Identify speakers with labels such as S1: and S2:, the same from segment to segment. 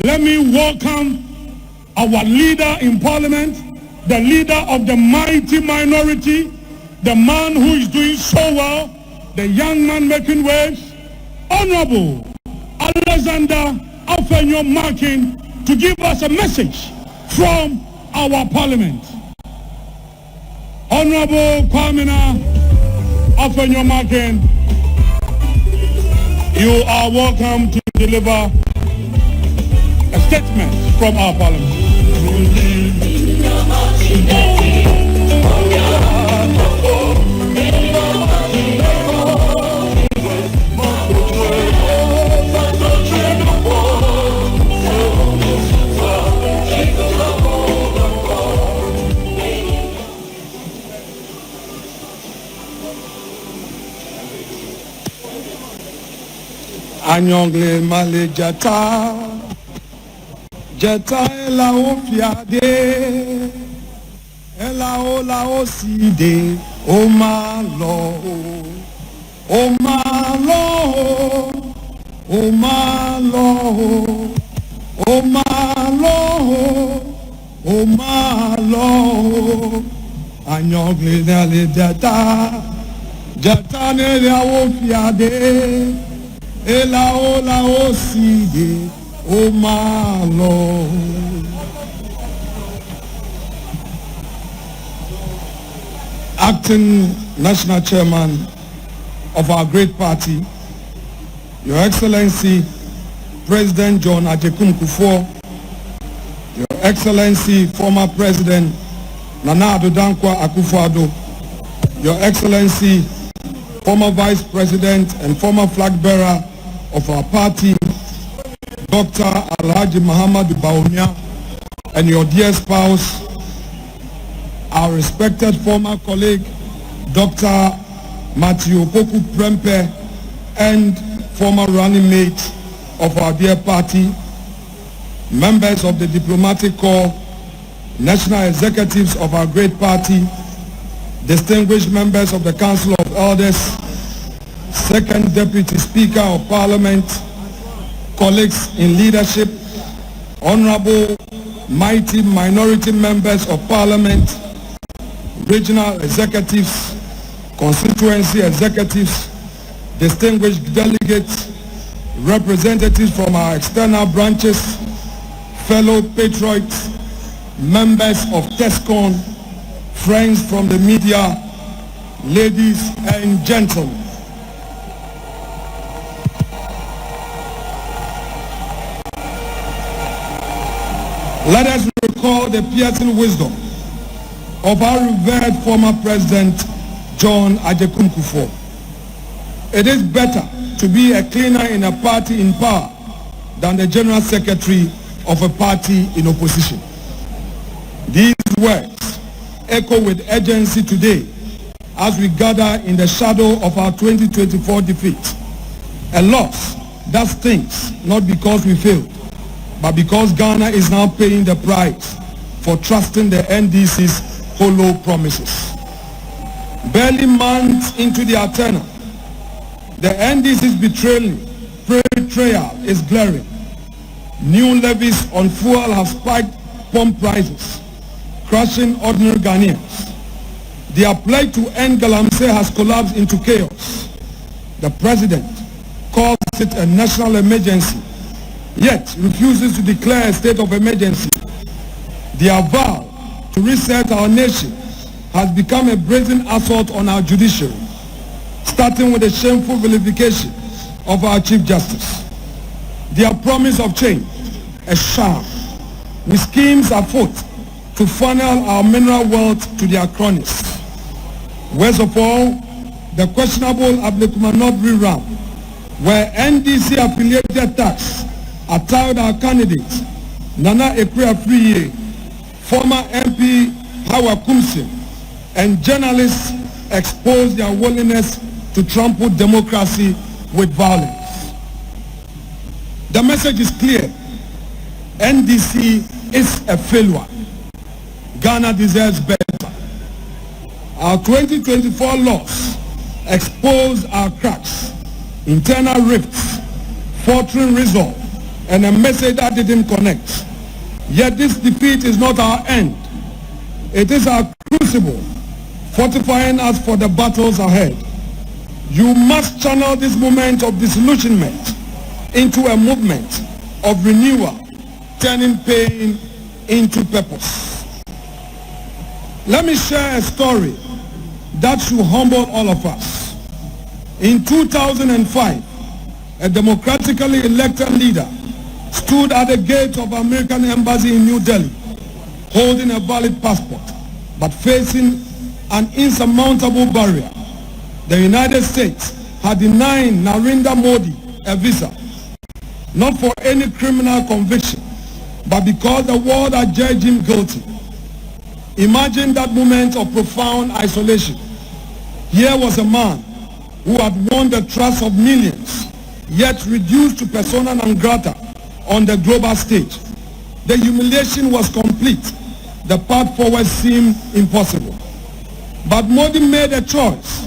S1: Let me welcome our leader in parliament, the leader of the mighty minority, the man who is doing so well, the young man making waves, Honorable Alexander Afenyo Markin, to give us a message from our parliament. Honorable Kwamina Afenyo Markin, you are welcome to deliver a statement from our parliament. Anyongle male jata, jata ela o fiade, ela o la o side, o malo, o malo, o malo, o malo, o malo. Anyongle male jata, jata ela o fiade. Ela o side o malo. Acting National Chairman of our great party, Your Excellency President John Ajekum Kufuor, Your Excellency former President Nana Addo Dankwa Akufo-Addo, Your Excellency former Vice President and former flag bearer of our party, Dr. Alhaji Muhammadu Bawumia, and your dear spouse, our respected former colleague, Dr. Matthew Opoku Prempeh, and former running mate of our dear party, members of the diplomatic corps, national executives of our great party, distinguished members of the Council of Elders, Second Deputy Speaker of Parliament, colleagues in leadership, honorable mighty minority members of Parliament, regional executives, constituency executives, distinguished delegates, representatives from our external branches, fellow patriots, members of TESCON, friends from the media, ladies and gentlemen. Let us recall the piercing wisdom of our revered former President John Ajekum Kufuor. It is better to be a cleaner in a party in power than the General Secretary of a party in opposition. These words echo with urgency today as we gather in the shadow of our 2024 defeat. A loss that stings not because we failed, but because Ghana is now paying the price for trusting the NDC's hollow promises. Barely months into their tenure, the NDC's betrayal is glaring. New levies on fuel have spiked pump prices, crushing ordinary Ghanaians. Their pledge to end Galamsey has collapsed into chaos. The president calls it a national emergency, yet refuses to declare a state of emergency. Their vow to reset our nation has become a brazen assault on our judiciary, starting with the shameful vilification of our Chief Justice. Their promise of change, a sham, with schemes afoot to funnel our mineral wealth to their cronies. Worst of all, the questionable Ablekumanot rerun, where NDC affiliated tax attacked our candidates, Nana Ekuya-Friye, former MP Hawa Kumsin, and journalists exposed their willingness to trample democracy with violence. The message is clear. NDC is a failure. Ghana deserves better. Our 2024 loss exposed our cracks, internal rifts, faltering resolve, and a message that didn't connect. Yet this defeat is not our end. It is our crucible, fortifying us for the battles ahead. You must channel this moment of disillusionment into a movement of renewal, turning pain into purpose. Let me share a story that should humble all of us. In 2005, a democratically elected leader stood at the gate of American embassy in New Delhi, holding a valid passport, but facing an insurmountable barrier. The United States had denied Narendra Modi a visa, not for any criminal conviction, but because the world had judged him guilty. Imagine that moment of profound isolation. Here was a man who had won the trust of millions, yet reduced to persona non grata on the global stage. The humiliation was complete. The path forward seemed impossible. But Modi made a choice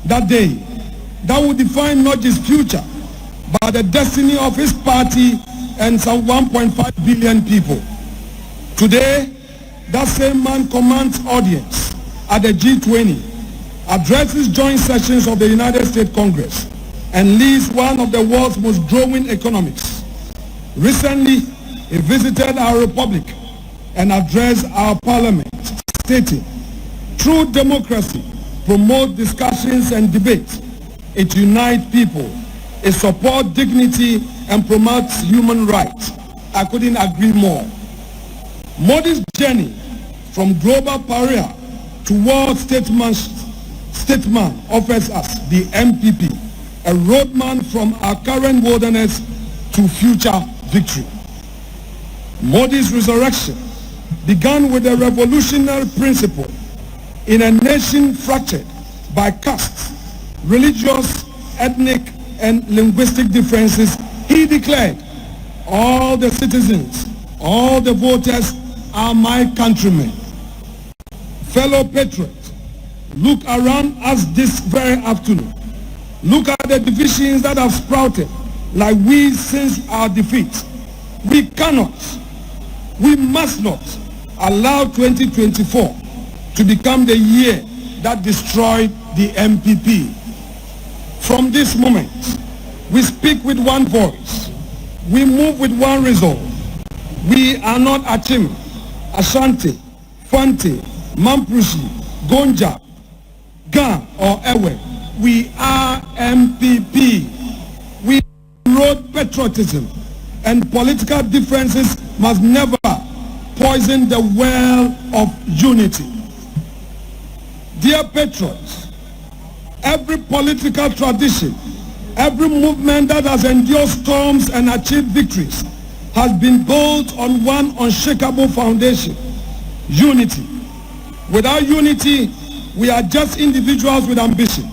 S1: that day that would define not his future, but the destiny of his party and some 1.5 billion people. Today, that same man commands audience at the G20, addresses joint sessions of the United States Congress, and leads one of the world's most growing economies. Recently, he visited our republic and addressed our parliament, stating, "True democracy promotes discussions and debates. It unites people. It supports dignity and promotes human rights." I couldn't agree more. Modi's journey from global pariah to world statesman offers us, the NPP, a roadmap from our current wilderness to future victory. Modi's resurrection began with a revolutionary principle. In a nation fractured by castes, religious, ethnic, and linguistic differences, he declared, "All the citizens, all the voters are my countrymen." Fellow patriots, look around us this very afternoon. Look at the divisions that have sprouted like weeds since our defeat. We cannot, we must not allow 2024 to become the year that destroyed the NPP. From this moment, we speak with one voice. We move with one resolve. We are not Achim, Ashanti, Fante, Mamprushi, Gonja, Ga, or Ewe. We are NPP. We wrote patriotism, and political differences must never poison the well of unity. Dear patriots, every political tradition, every movement that has endured storms and achieved victories has been built on one unshakable foundation: unity. Without unity, we are just individuals with ambition.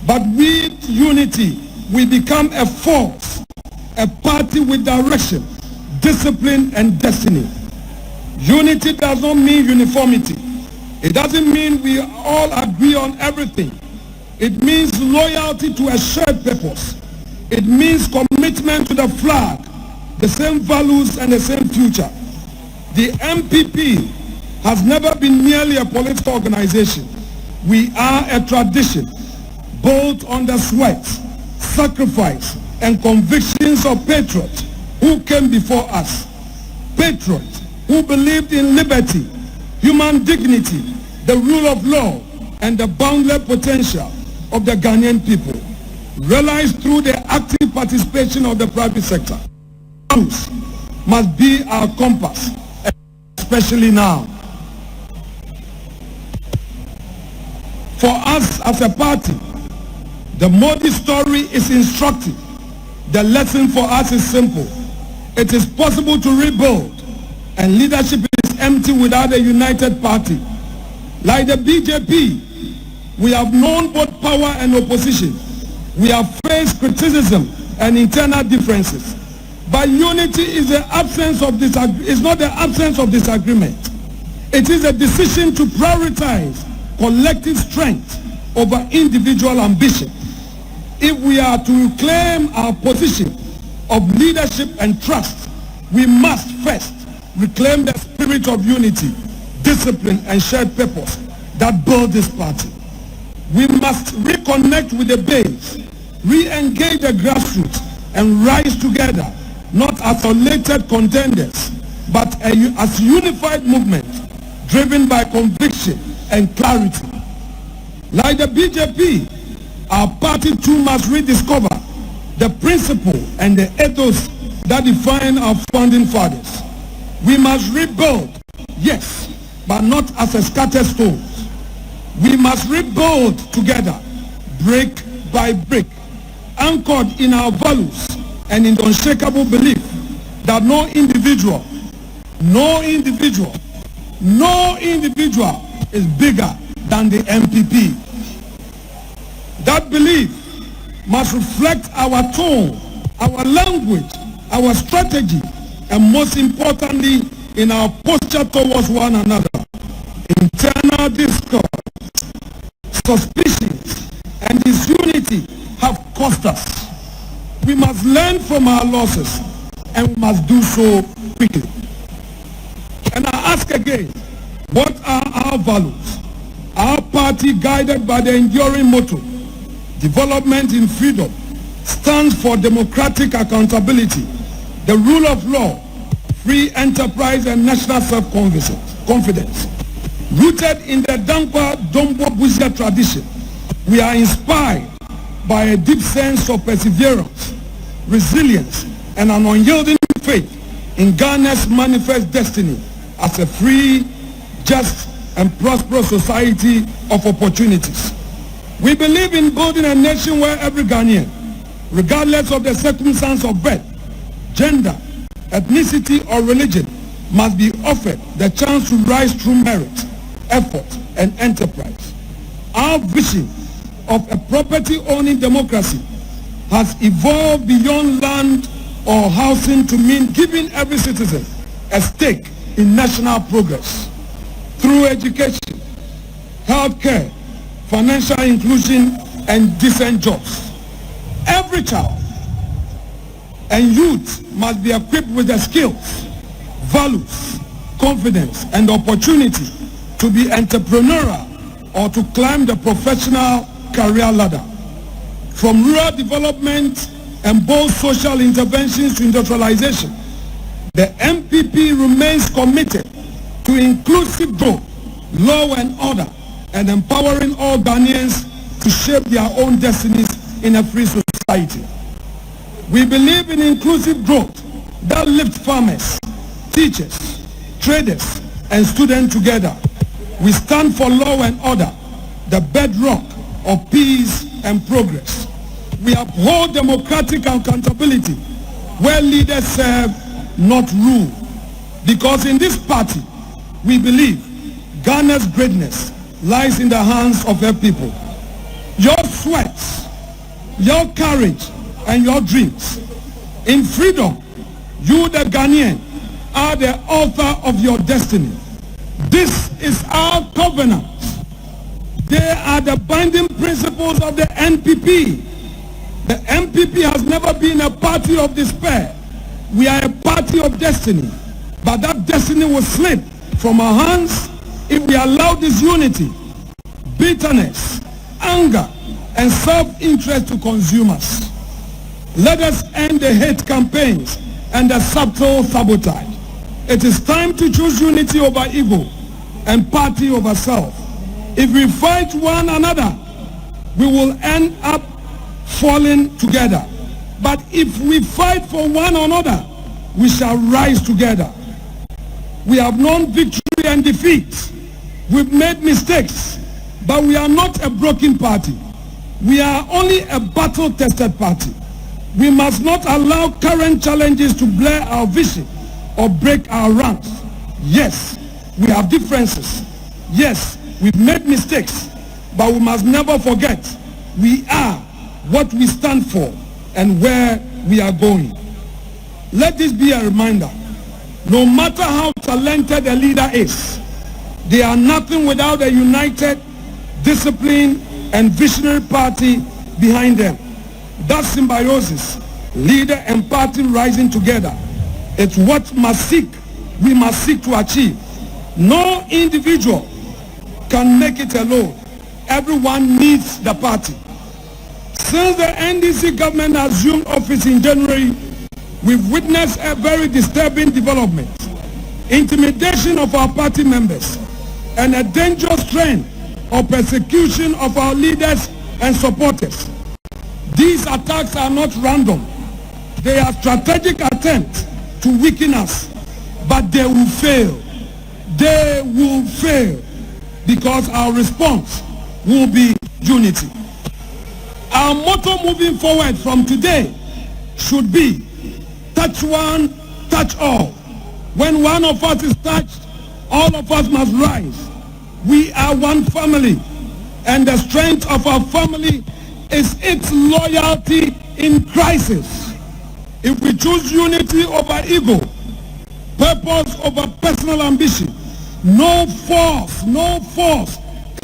S1: But with unity, we become a force, a party with direction, discipline, and destiny. Unity does not mean uniformity. It doesn't mean we all agree on everything. It means loyalty to a shared purpose. It means commitment to the flag, the same values, and the same future. The NPP has never been merely a political organization. We are a tradition built on the sweat, sacrifice, and convictions of patriots who came before us. Patriots who believed in liberty, human dignity, the rule of law, and the boundless potential of the Ghanaian people, realized through the active participation of the private sector. Values must be our compass, especially now. For us as a party, the Modi story is instructive. The lesson for us is simple. It is possible to rebuild, and leadership is empty without a united party. Like the BJP, we have known both power and opposition. We have faced criticism and internal differences. But unity is the absence of is not the absence of disagreement. It is a decision to prioritize collective strength over individual ambition. If we are to reclaim our position of leadership and trust, we must first reclaim the spirit of unity, discipline, and shared purpose that build this party. We must reconnect with the base, re-engage the grassroots, and rise together, not as isolated contenders, but as a unified movement driven by conviction and clarity. Like the BJP, our party too must rediscover the principle and the ethos that define our founding fathers. We must rebuild, yes, but not as a scattered stones. We must rebuild together, brick by brick, anchored in our values and in the unshakable belief that no individual is bigger than the NPP. That belief must reflect our tone, our language, our strategy, and most importantly, in our posture towards one another. Internal discord, suspicions, and disunity have cost us. We must learn from our losses, and we must do so quickly. And I ask again, what are our values? Our party, guided by the enduring motto, development in freedom, stands for democratic accountability, the rule of law, free enterprise, and national self-confidence. Rooted in the Dankwa Dombo Buzia tradition, we are inspired by a deep sense of perseverance, resilience, and an unyielding faith in Ghana's manifest destiny as a free, just, and prosperous society of opportunities. We believe in building a nation where every Ghanaian, regardless of the circumstance of birth, gender, ethnicity, or religion, must be offered the chance to rise through merit, effort, and enterprise. Our vision of a property-owning democracy has evolved beyond land or housing to mean giving every citizen a stake in national progress through education, healthcare, financial inclusion, and decent jobs. Every child and youth must be equipped with the skills, values, confidence, and opportunity to be entrepreneurial or to climb the professional career ladder. From rural development and bold social interventions to industrialization, the NPP remains committed to inclusive growth, law and order, and empowering all Ghanaians to shape their own destinies in a free society. We believe in inclusive growth that lifts farmers, teachers, traders, and students together. We stand for law and order, the bedrock of peace and progress. We uphold democratic accountability where leaders serve, not rule. Because in this party, we believe Ghana's greatness lies in the hands of her people. Your sweats, your courage, and your dreams. In freedom, you, the Ghanaian, are the author of your destiny. This is our covenant. They are the binding principles of the NPP. The NPP has never been a party of despair. We are a party of destiny. But that destiny will slip from our hands if we allow disunity, bitterness, anger, and self-interest to consume us. Let us end the hate campaigns and the subtle sabotage. It is time to choose unity over ego and party over self. If we fight one another, we will end up falling together. But if we fight for one another, we shall rise together. We have known victory and defeat. We've made mistakes, but we are not a broken party. We are only a battle-tested party. We must not allow current challenges to blur our vision or break our ranks. Yes, we have differences. Yes, we've made mistakes, but we must never forget we are what we stand for and where we are going. Let this be a reminder. No matter how talented a leader is, they are nothing without a united, disciplined, and visionary party behind them. That symbiosis Leader and party rising together. It's what we must seek to achieve. No individual can make it alone. Everyone needs the party. Since the NDC government assumed office in January, we've witnessed a very disturbing development. Intimidation of our party members and a dangerous trend of persecution of our leaders and supporters. These attacks are not random. They are strategic attempts to weaken us, but they will fail. They will fail because our response will be unity. Our motto moving forward from today should be touch one, touch all. When one of us is touched, all of us must rise. We are one family, and the strength of our family is its loyalty in crisis. If we choose unity over ego, purpose over personal ambition, no force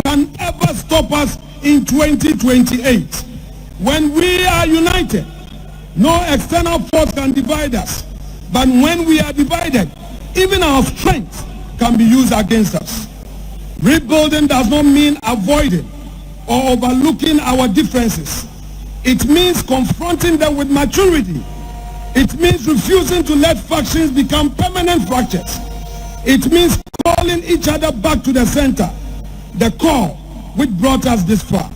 S1: can ever stop us in 2028. When we are united, no external force can divide us. But when we are divided, even our strength can be used against us. Rebuilding does not mean avoiding or overlooking our differences. It means confronting them with maturity. It means refusing to let factions become permanent fractures. It means calling each other back to the center, the core which brought us this far.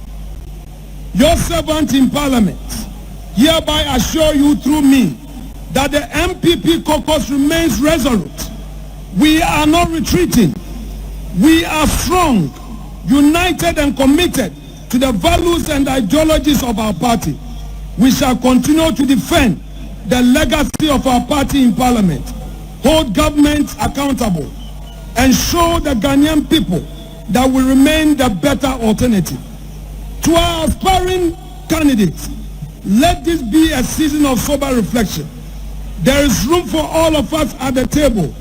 S1: Your servant in Parliament hereby assure you through me that the NPP caucus remains resolute. We are not retreating. We are strong, united and committed to the values and ideologies of our party. We shall continue to defend the legacy of our party in Parliament, hold government accountable, and show the Ghanaian people that we remain the better alternative. To our aspiring candidates, let this be a season of sober reflection. There is room for all of us at the table,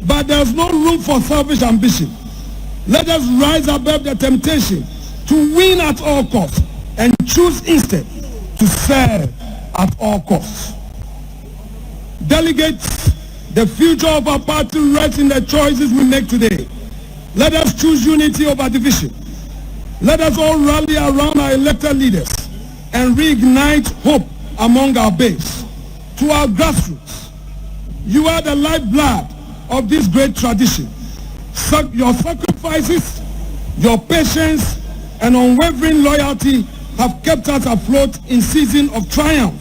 S1: but there is no room for selfish ambition. Let us rise above the temptation to win at all costs and choose instead to serve at all costs. Delegates, the future of our party rests in the choices we make today. Let us choose unity over division. Let us all rally around our elected leaders and reignite hope among our base. To our grassroots, you are the lifeblood of this great tradition. Your sacrifices, your patience, and unwavering loyalty have kept us afloat in seasons of triumph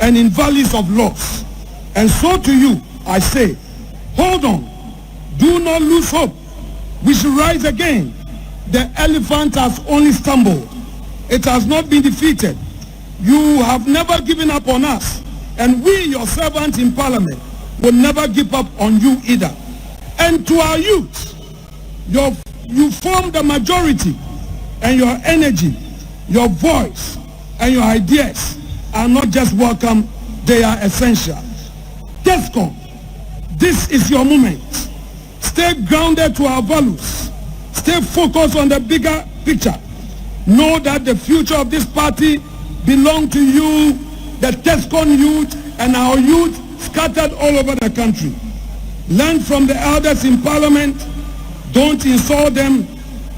S1: and in valleys of loss. And so to you, I say, hold on. Do not lose hope. We shall rise again. The elephant has only stumbled. It has not been defeated. You have never given up on us. And we, your servants in Parliament, will never give up on you either. And to our youth, you form the majority, and your energy, your voice, and your ideas are not just welcome, they are essential. TESCOM, this is your moment. Stay grounded to our values. Stay focused on the bigger picture. Know that the future of this party belongs to you, the TESCOM youth, and our youth scattered all over the country. Learn from the elders in Parliament. Don't insult them.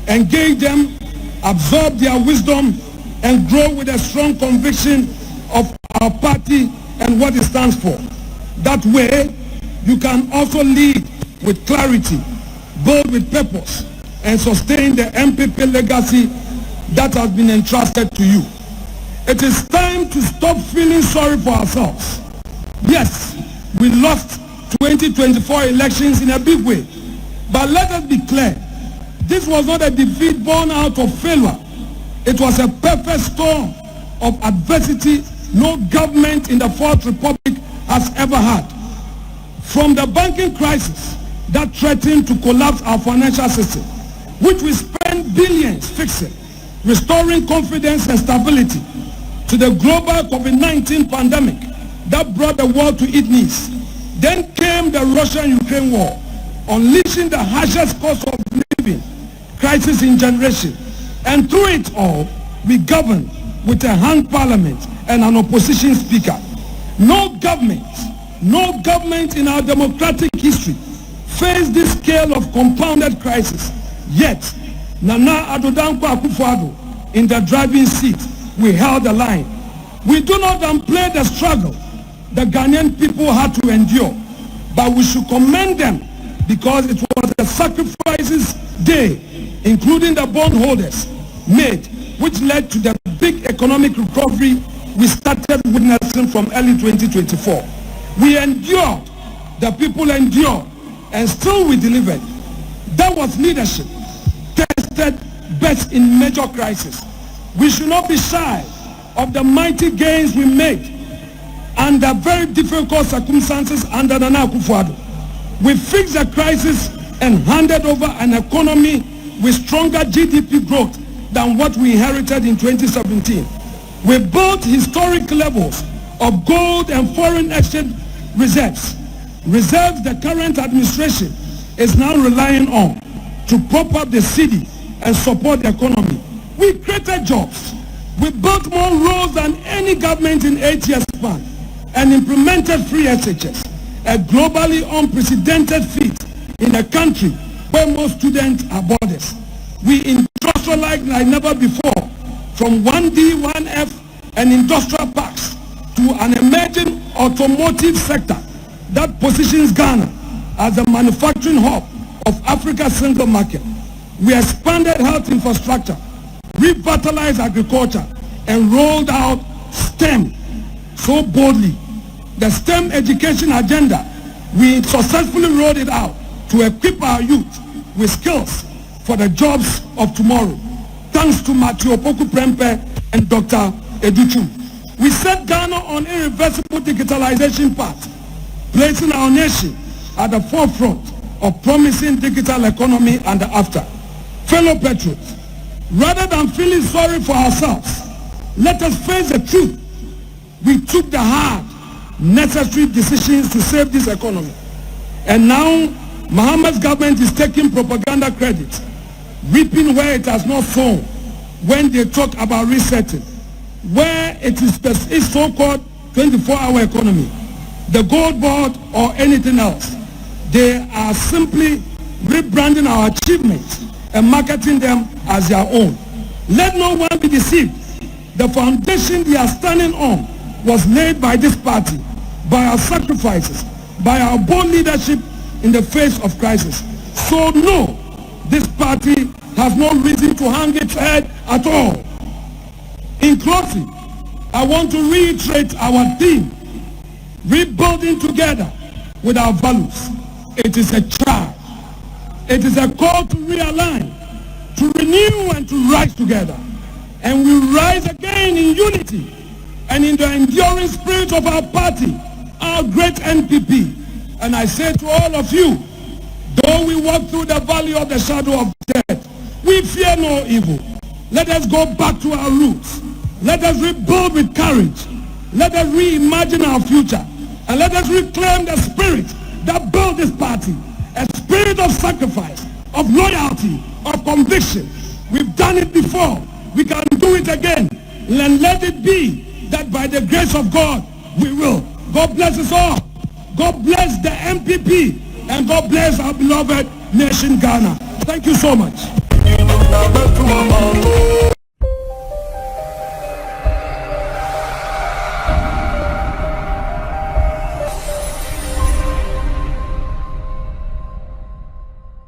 S1: Engage them. Absorb their wisdom and grow with a strong conviction of our party and what it stands for. That way, you can also lead with clarity, build with purpose, and sustain the NPP legacy that has been entrusted to you. It is time to stop feeling sorry for ourselves. Yes, we lost 2024 elections in a big way, but let us be clear. This was not a defeat born out of failure. It was a perfect storm of adversity no government in the Fourth Republic has ever had. From the banking crisis that threatened to collapse our financial system, which we spent billions fixing, restoring confidence and stability, to the global COVID-19 pandemic that brought the world to its knees. Then came the Russia-Ukraine war, unleashing the harshest cost of living crisis in generation. And through it all, we governed with a hung parliament and an opposition speaker. No government in our democratic history faced this scale of compounded crisis. Yet, Nana Addo Dankwa Akufo-Addo in the driving seat, we held the line. We do not downplay the struggle the Ghanaian people had to endure, but we should commend them because it was a sacrifices day, including the bondholders made, which led to the big economic recovery we started witnessing from early 2024. We endured, the people endured, and still we delivered. That was leadership, tested best in major crisis. We should not be shy of the mighty gains we made under very difficult circumstances under Nana Akufo-Addo. We fixed the crisis and handed over an economy with stronger GDP growth than what we inherited in 2017. We built historic levels of gold and foreign exchange reserves the current administration is now relying on to prop up the city and support the economy. We created jobs. We built more roads than any government in 8 years span and implemented free SHS, a globally unprecedented feat in a country where most students are boarders. We industrialized like never before, from 1D, 1F and industrial parks to an emerging automotive sector that positions Ghana as a manufacturing hub of Africa's single market. We expanded health infrastructure, revitalized agriculture, and rolled out STEM so boldly. The STEM education agenda, we successfully rolled it out to equip our youth with skills for the jobs of tomorrow, thanks to Matthew Opoku Prempeh and Dr. Educhu. We set Ghana on irreversible digitalization path, placing our nation at the forefront of promising digital economy and after. Fellow patriots, rather than feeling sorry for ourselves, let us face the truth. We took the hard, necessary decisions to save this economy. And now, Muhammad's government is taking propaganda credit, reaping where it has not sown when they talk about resetting, where it is so-called 24-hour economy, the gold board or anything else. They are simply rebranding our achievements and marketing them as their own. Let no one be deceived. The foundation they are standing on was laid by this party, by our sacrifices, by our bold leadership in the face of crisis. So no, this party has no reason to hang its head at all. In closing, I want to reiterate our theme, rebuilding together with our values. It is a charge. It is a call to realign, to renew and to rise together. And we rise again in unity and in the enduring spirit of our party, our great NPP. And I say to all of you, though we walk through the valley of the shadow of death, we fear no evil. Let us go back to our roots. Let us rebuild with courage. Let us reimagine our future. And let us reclaim the spirit that built this party. A spirit of sacrifice, of loyalty, of conviction. We've done it before. We can do it again. And let it be that by the grace of God, we will. God bless us all. God bless the NPP. And God bless our beloved nation, Ghana. Thank you so much.